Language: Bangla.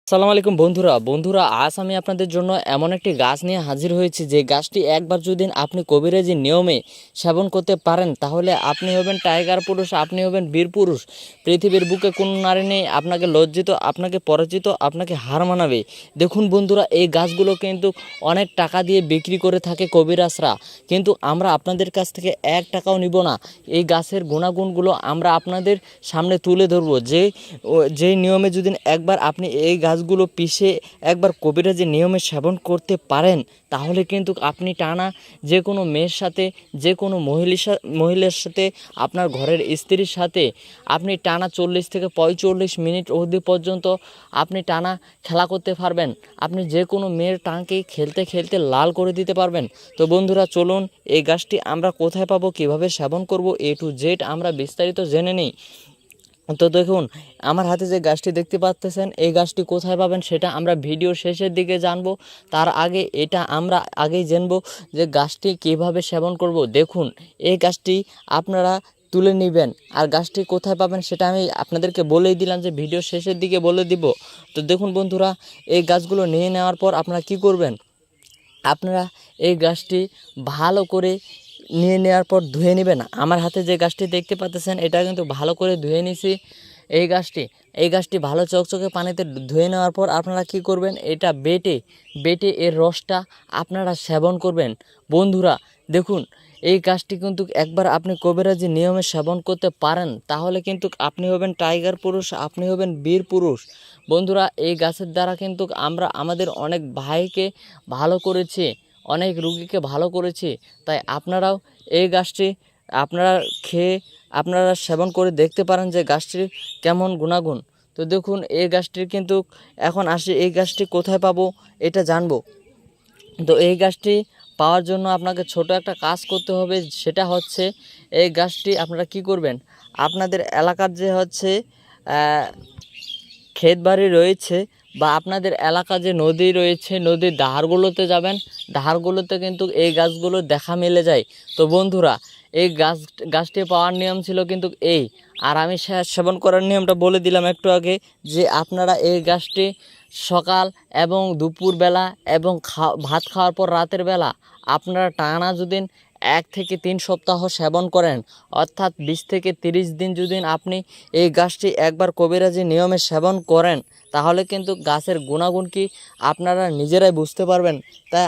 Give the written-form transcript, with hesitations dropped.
আসসালামু আলাইকুম বন্ধুরা আজ আমি আপনাদের জন্য এমন একটি গাছ নিয়ে হাজির হয়েছি যে গাছটি একবার যদি আপনি কবিরাজি নিয়মে সেবন করতে পারেন তাহলে আপনি হবেন টাইগার পুরুষ, আপনি হবেন বীর পুরুষ। পৃথিবীর বুকে কোনো নারী নেই আপনাকে লজ্জিত, আপনাকে পরাজিত, আপনাকে হার মানাবে। দেখুন বন্ধুরা, এই গাছগুলো কিন্তু অনেক টাকা দিয়ে বিক্রি করে থাকে কবিরাজরা, কিন্তু আমরা আপনাদের কাছ থেকে 1 টাকাও নিব না। এই গাছের গুণাগুণগুলো আমরা আপনাদের সামনে তুলে ধরবো। যেই নিয়মে যদি একবার আপনি এই গাছগুলো পিষে একবার কবিরাজি নিয়মে সেবন করতে পারেন তাহলে কিন্তু আপনি টানা যে কোনো মেয়ের সাথে, যে কোনো মহিলার সাথে, আপনার ঘরের স্ত্রীর সাথে আপনি টানা 40 থেকে 45 মিনিট অবধি পর্যন্ত আপনি টানা খেলা করতে পারবেন। আপনি যে কোনো মেয়ের টানকে খেলতে খেলতে লাল করে দিতে পারবেন। তো বন্ধুরা চলুন, এই গাছটি আমরা কোথায় পাবো, কিভাবে সেবন করব, A to Z আমরা বিস্তারিত জেনে নিই। তো দেখুন, আমার হাতে যে গাছটি দেখতে পাচ্ছেন, এই গাছটি কোথায় পাবেন সেটা আমরা ভিডিওর শেষের দিকে জানবো। তার আগে এটা আমরা আগেই জানবো যে গাছটি কিভাবে সেবন করব। দেখুন, এই গাছটি আপনারা তুলে নেবেন, আর গাছটি কোথায় পাবেন সেটা আমি আপনাদেরকে বলেই দিলাম যে ভিডিওর শেষের দিকে বলে দিব। তো দেখুন বন্ধুরা, এই গাছগুলো নিয়ে নেওয়ার পর আপনারা কি করবেন, আপনারা এই গাছটি ভালো করে নিয়ে নেওয়ার পর ধুয়ে নেবেন। আমার হাতে যে গাছটি দেখতে পাচ্ছেন এটা কিন্তু ভালো করে ধুয়ে নিছি। এই গাছটি ভালো চকচকে পানিতে ধুয়ে নেওয়ার পর আপনারা কি করবেন, এটা বেটে এর রসটা আপনারা সেবন করবেন। বন্ধুরা দেখুন, এই গাছটি কিন্তু একবার আপনি কবিরাজি নিয়মে সেবন করতে পারেন তাহলে কিন্তু আপনি হবেন টাইগার পুরুষ, আপনি হবেন বীর পুরুষ। বন্ধুরা, এই গাছের দ্বারা কিন্তু আমরা আমাদের অনেক ভাইকে ভালো করেছি, অনেক রুগীকে ভালো করেছি। তাই আপনারাও এই গাছটি আপনারা খেয়ে আপনারা সেবন করে দেখতে পারেন যে গাছটির কেমন গুণাগুণ। তো দেখুন, এই গাছটির কিন্তু এখন আসি এই গাছটি কোথায় পাবো এটা জানবো। তো এই গাছটি পাওয়ার জন্য আপনাকে ছোট একটা কাজ করতে হবে, সেটা হচ্ছে এই গাছটি আপনারা কি করবেন, আপনাদের এলাকার যে হচ্ছে ক্ষেত বাড়ি রয়েছে বা আপনাদের এলাকা যে নদী রয়েছে, নদীর ধারগুলোতে যাবেন। ধারগুলোতে কিন্তু এই গাছগুলো দেখা মিলে যায়। তো বন্ধুরা, এই গাছটি পাওয়ার নিয়ম ছিল কিন্তু এই, আর আমি সেবন করার নিয়মটা বলে দিলাম একটু আগে, যে আপনারা এই গাছটি সকাল এবং দুপুরবেলা এবং ভাত খাওয়ার পর রাতের বেলা আপনারা টানা যদি 1 থেকে 3 সপ্তাহ সেবন করেন, অর্থাৎ 20 থেকে 30 দিন যদি আপনি এই গাছটি একবার কবিরাজি নিয়মে সেবন করেন তাহলে কিন্তু গাছের গুণাগুণ কি আপনারা নিজেরাই বুঝতে পারবেন। তাই